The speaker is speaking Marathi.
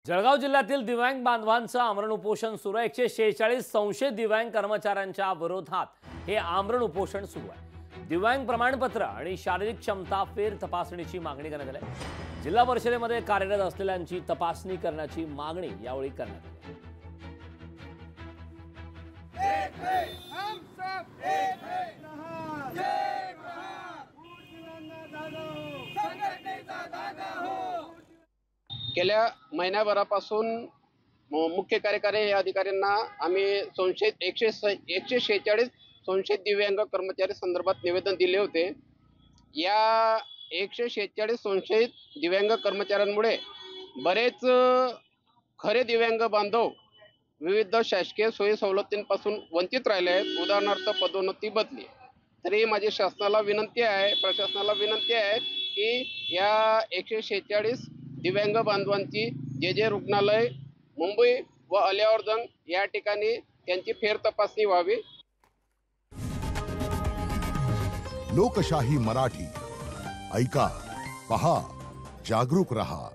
जळगाव जिल्ह्यातील दिव्यांग बांधवांचं आमरण उपोषण सुरू आहे। 146 संशयित दिव्यांग कर्मचाऱ्यांच्या विरोधात हे आमरण उपोषण सुरू आहे। दिव्यांग प्रमाणपत्र आणि शारीरिक क्षमता फेर तपासणीची मागणी करण्यात आली आहे। जिल्हा परिषदेमध्ये कार्यरत असलेल्यांची तपासणी करण्याची मागणी यावेळी करण्यात आली। गेल्या महिन्याभरापासून मुख्य कार्यकारी अधिकाऱ्यांना आम्ही संशयित 146 संशयित दिव्यांग कर्मचारी संदर्भात निवेदन दिले होते। या 146 संशयित दिव्यांग कर्मचाऱ्यांमुळे बरेच खरे दिव्यांग बांधव विविध शासकीय सोयी सवलतींपासून वंचित राहिले आहेत। उदाहरणार्थ पदोन्नती बदली। तरी माझी शासनाला विनंती आहे, प्रशासनाला विनंती आहे की या 146 दिव्यांग बांधवांची जे रुग्णालय मुंबई व अलियावर्दन या ठिकाणी त्यांची फेर तपासणी व्हावी। लोकशाही मराठी ऐका, पहा, जागरूक रहा।